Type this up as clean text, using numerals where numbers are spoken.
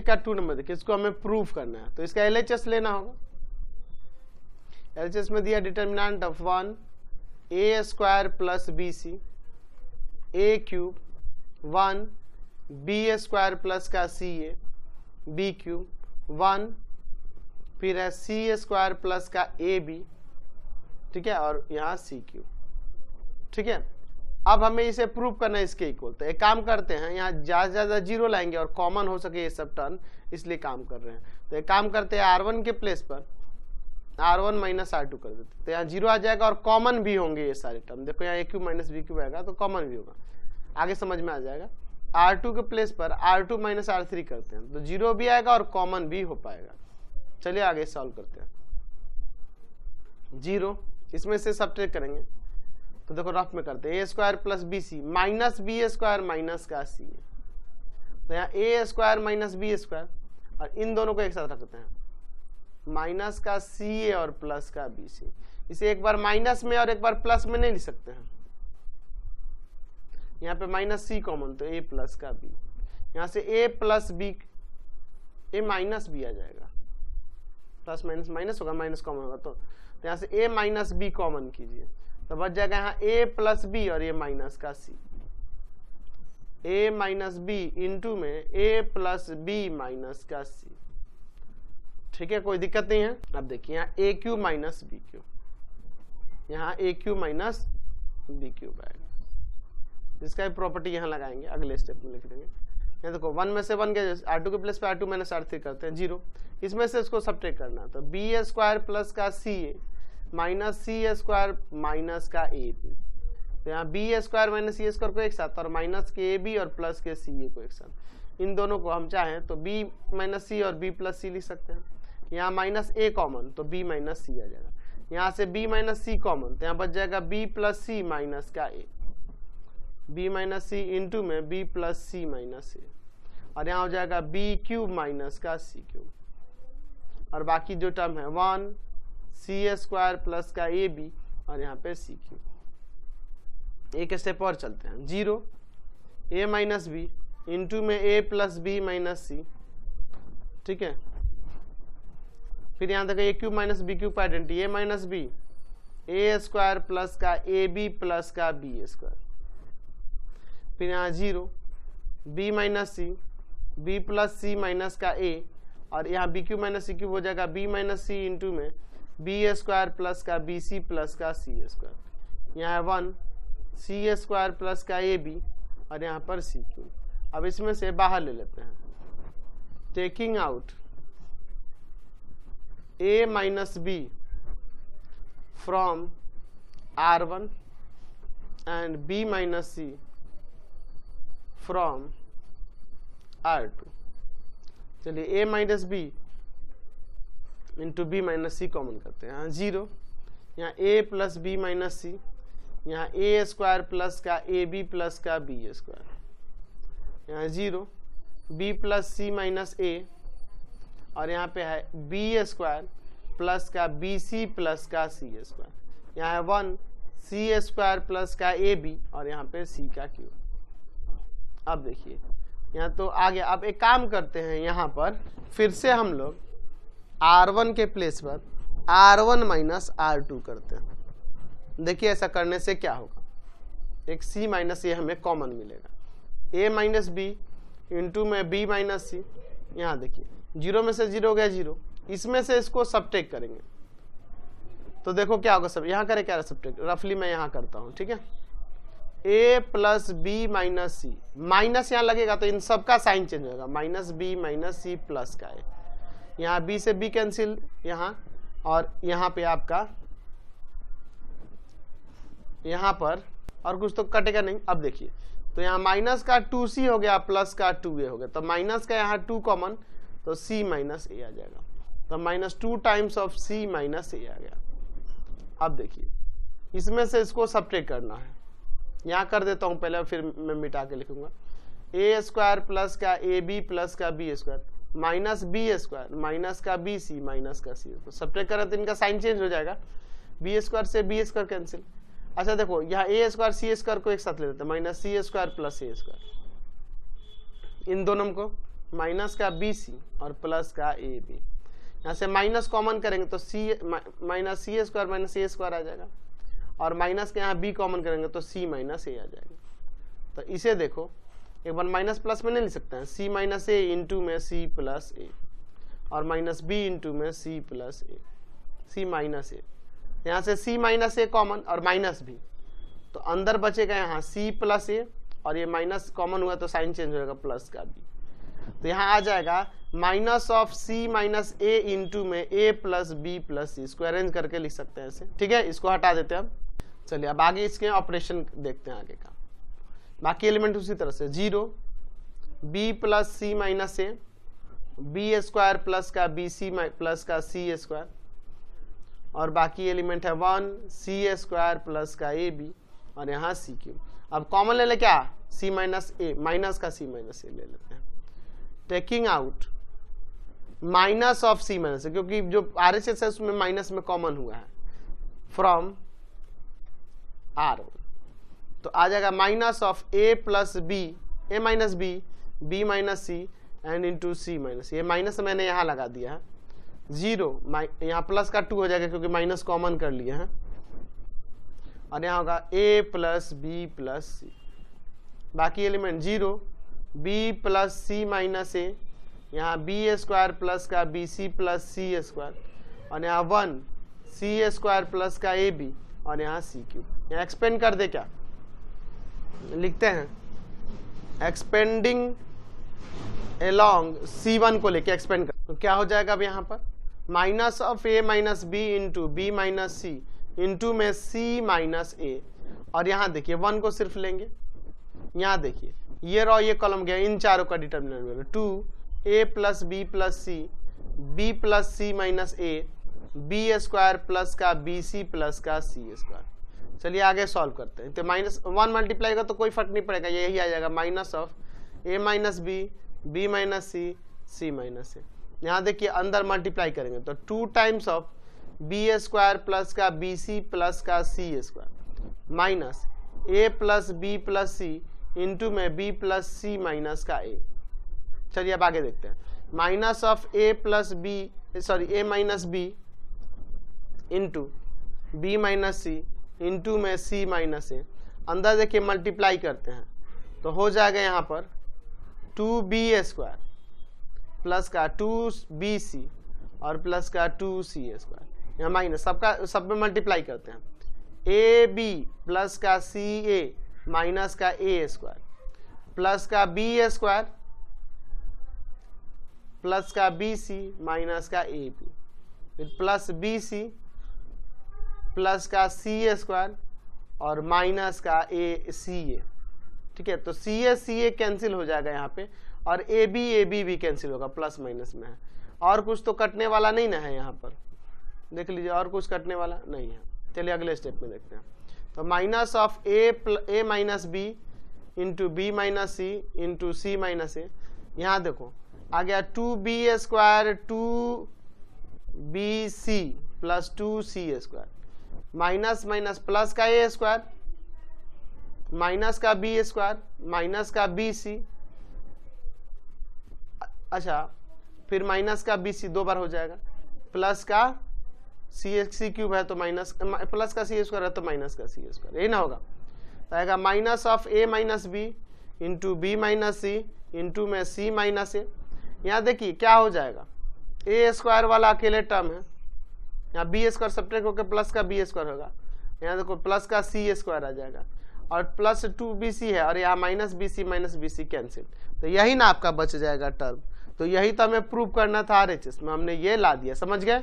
का 2 नंबर देखिए, इसको हमें प्रूफ करना है, तो इसका LHS लेना होगा। LHS में दिया determinant of 1 a square plus BC a cube 1 b square plus का CA b क्यूब 1 फिर है C स्क्वायर प्लस का AB, ठीक है, और यहाँ C क्यूब, ठीक है। अब हमें इसे प्रूव करना है इसके इक्वल, तो एक काम करते हैं, यहाँ ज्यादा से ज्यादा जीरो लाएंगे और कॉमन हो सके ये सब टर्म, इसलिए काम कर रहे हैं। तो एक काम करते हैं, R1 के प्लेस पर R1 माइनस R2 कर देते, तो यहाँ जीरो आ जाएगा और कॉमन भी होंगे ये सारे टर्म। देखो यहाँ a cube minus b cube आएगा तो कॉमन भी होगा, आगे समझ में आ जाएगा। R2 के प्लेस पर R2 माइनस R3 करते हैं तो जीरो भी आएगा और कॉमन भी हो पाएगा। चलिए आगे सॉल्व करते हैं। जीरो इसमें से सब्ट्रैक्ट करेंगे तो देखो रफ में करते हैं, a square plus BC minus b square minus का C, तो यहाँ a square minus b square और इन दोनों को एक साथ रखते हैं, माइनस का CA और प्लस का BC। इसे एक बार माइनस में और एक बार प्लस में नहीं लिख सकते हैं, यहाँ पे माइनस C कॉमन तो a प्लस का b, यहाँ से a plus b a minus b आ जाएगा, प्लस माइनस माइनस होगा, माइनस कॉमन होगा, तो यहाँ से a माइनस b कॉमन कीजिए तो बच जाएगा यहाँ a प्लस b और ये माइनस का c, a minus b into में a प्लस b माइनस का c, ठीक है, कोई दिक्कत नहीं है। अब देखिए यहाँ a cube minus b cube, यहाँ a cube minus b cube आएगा, जिसका भी प्रॉपर्टी यहाँ लगाएंगे, अगले स्टेप में लिख देंगे। यहाँ देखो 1 में से 1 के R2 के प्लेस पे R2 माइनस R3 करते हैं, जीरो, इसमें से इसको सब्ट्रैक्ट करना है, तो b स्क्वायर प्लस का CA minus C square minus का AB, तो यहाँ b square minus C square को एक साथ और माइनस के AB और प्लस के CA को एक साथ, इन दोनों को हम चाहें तो b माइनस C और b प्लस C लिख सकते हैं। यहाँ माइनस a कॉमन तो b माइनस C आ जाएगा, यहाँ से b माइनस C कॉमन तो यहाँ बच जाएगा b प्लस C माइनस का a, b minus C into में b plus C minus a, और यहाँ हो जाएगा b क्यूब माइनस का C क्यूब, और बाकी जो टर्म है 1 C स्क्वायर प्लस का AB और यहाँ पे C क्यूब। एक स्टेप और चलते हैं, zero a minus b into में a plus b minus C, ठीक है, फिर यहाँ तक a cube minus b cube identity, a minus b a square plus का AB प्लस का b स्क्वायर, फिर यहाँ zero b minus c b plus c minus का a, और यहाँ b cube minus c cube हो जाएगा b माइनस c इंटू में b स्क्वायर प्लस का bc प्लस का c स्क्वायर, यहाँ 1 c स्क्वायर प्लस का ab और यहाँ पर c क्यूब। अब इसमें से बाहर ले लेते हैं, taking out a minus b from R1 and b minus c from R2। चलिए a minus b into b minus c common करते हैं, यहाँ जीरो, यहाँ a plus b minus c, यहाँ a स्क्वायर प्लस का AB प्लस का b square, यहाँ zero b plus c minus a, और यहाँ पे है b स्क्वायर प्लस का BC प्लस का C स्क्वायर, यहाँ है 1 C स्क्वायर प्लस का AB और यहाँ पे C का क्यूब। अब देखिए यहाँ तो आगे, अब एक काम करते हैं, यहाँ पर फिर से हम लोग R1 के प्लेस पर R1 माइनस R2 करते हैं। देखिए ऐसा करने से क्या होगा, एक C माइनस ए हमें कॉमन मिलेगा, a माइनस बी इंटू में b माइनस सी, यहाँ देखिए जीरो में से जीरो हो गया जीरो, इसमें से इसको सब्ट्रैक्ट करेंगे तो देखो क्या होगा, सब यहाँ करें क्या सब्ट्रैक्ट, रफली मैं यहाँ करता हूँ, ठीक है, a plus b minus c, minus यहाँ लगेगा तो इन सब का साइन चेंज होगा, minus b minus c plus का a, यहाँ b से b कैंसिल यहाँ, और यहाँ पे आपका यहाँ पर और कुछ तो कटेगा नहीं। अब देखिए तो यहाँ माइनस का 2c हो गया प्लस का 2a हो गया, तो माइनस का यहाँ 2 कॉमन तो c माइनस a आ जाएगा, तो minus 2 times of c minus a आ गया। अब देखिए इसमें से इसको सब्ट्रैक्ट करना है, यहाँ कर देता हूँ पहले फिर मैं मिटा के लिखूंगा, a स्क्वायर प्लस का ab प्लस का b square minus b square minus का bc माइनस का c, तो सब्ट्रैक्ट करें तो इनका साइन चेंज हो जाएगा, b स्क्वायर से b स्क्वायर कैंसिल। अच्छा देखो यहाँ a स्क्वायर c स्क्वायर को एक साथ ले लेते हैं, minus c square plus a square, इन दोनों को माइनस का बी सी और प्लस का ए बी। यहाँ से माइनस कॉमन करेंगे तो सी माइनस सी स्क्वायर माइनस ए स्क्वायर आ जाएगा, और माइनस के यहाँ बी कॉमन करेंगे तो सी माइनस ए आ जाएगा। तो इसे देखो एक बार माइनस प्लस में नहीं लिख सकते हैं, सी माइनस ए इंटू में सी प्लस ए, और माइनस बी इंटू में C plus A, C minus a. यहाँ से सी माइनस ए कॉमन और माइनस भी, तो अंदर बचेगा यहाँ सी प्लस ए, और ये माइनस कॉमन हुआ तो साइन चेंज हो जाएगा प्लस का बी। तो यहाँ आ जाएगा minus of c minus a into में a plus b plus c. इसको अरेंज करके लिख सकते हैं ऐसे, ठीक है। इसको हटा देते हैं अब। चलिए अब आगे इसके ऑपरेशन देखते हैं आगे का। बाकी एलिमेंट उसी तरह से 0 बी प्लस सी माइनस ए, बी स्क्वायर प्लस का बी सी प्लस का सी स्क्वायर, और बाकी एलिमेंट है 1 सी स्क्वायर प्लस का ए बी, और यहाँ सी क्यूब। अब कॉमन ले ले क्या, सी माइनस ए, माइनस का सी माइनस ए ले लेते हैं, taking out minus of c minus a, क्योंकि जो RHS है उसमें माइनस में कॉमन हुआ है, फ्रॉम R। तो आ जाएगा minus of a plus b, a minus b, b minus c and into c minus. ये माइनस मैंने यहाँ लगा दिया है, 0 यहाँ प्लस का 2 हो जाएगा क्योंकि माइनस कॉमन कर लिया है, और यहाँ होगा ए प्लस बी प्लस सी। बाकी element 0 B plus c minus a, यहाँ बी स्क्वायर प्लस का बी सी प्लस सी स्क्वायर, और यहाँ 1 सी स्क्वायर प्लस का ए बी, और यहाँ सी क्यूब। यहाँ एक्सपेंड कर दे, क्या लिखते हैं, एक्सपेंडिंग एलॉन्ग C1 को लेके एक्सपेंड कर, तो क्या हो जाएगा अब यहाँ पर minus of a minus b into b minus c into में सी माइनस ए, और यहाँ देखिए 1 को सिर्फ लेंगे। यहाँ देखिए ये रो ये कॉलम गया, इन चारों का डिटर्मिनेंट 2 ए प्लस बी प्लस सी, बी प्लस सी माइनस ए, बी स्क्वायर प्लस का बी सी प्लस का सी स्क्वायर। चलिए आगे सॉल्व करते हैं। तो माइनस 1 मल्टीप्लाई का तो कोई फर्क नहीं पड़ेगा, यही आ जाएगा minus of a minus b, b minus c, c minus a. यहाँ देखिए अंदर मल्टीप्लाई करेंगे तो 2 times of b square plus का बी सी प्लस का c square minus a plus b plus c into में बी प्लस सी माइनस का a. चलिए अब आगे देखते हैं, minus of a plus b, sorry a minus b into b minus c into में c minus ए। अंदर देखिए मल्टीप्लाई करते हैं तो हो जाएगा यहाँ पर 2b स्क्वायर प्लस का 2bc और प्लस का 2c स्क्वायर। यहाँ माइनस सब में मल्टीप्लाई करते हैं, ab प्लस का ca माइनस का a स्क्वायर प्लस का b स्क्वायर प्लस का bc माइनस का ab, फिर प्लस bc प्लस का c स्क्वायर और माइनस का ca। ठीक है, तो ca कैंसिल हो जाएगा यहाँ पे, और ab भी कैंसिल होगा, प्लस माइनस में है। और कुछ तो कटने वाला नहीं ना है यहाँ पर, देख लीजिए और कुछ कटने वाला नहीं है। चलिए अगले स्टेप में देखते हैं। तो minus of a minus b into b minus c into c minus a. यहाँ देखो आ गया 2b square 2bc plus 2c square minus minus plus का a स्क्वायर माइनस का b स्क्वायर माइनस का bc, अच्छा फिर माइनस का bc 2 बार हो जाएगा, प्लस का सी क्यूब है तो माइनस, प्लस का सी स्क्वायर है तो माइनस का सी स्क्वायर, यही ना होगा। तो आएगा minus of a minus b into b minus c into में सी माइनस ए। यहाँ देखिए क्या हो जाएगा, a स्क्वायर वाला अकेले टर्म है, यहाँ बी स्क्वायर सब्ट्रैक्ट होकर प्लस का बी स्क्वायर होगा। यहाँ देखो प्लस का सी स्क्वायर आ जाएगा और प्लस 2bc है, और यहाँ माइनस बी सी कैंसिल। तो यही ना आपका बच जाएगा टर्म। तो यही तो हमें प्रूव करना था RHS में, हमने ये ला दिया, समझ गए।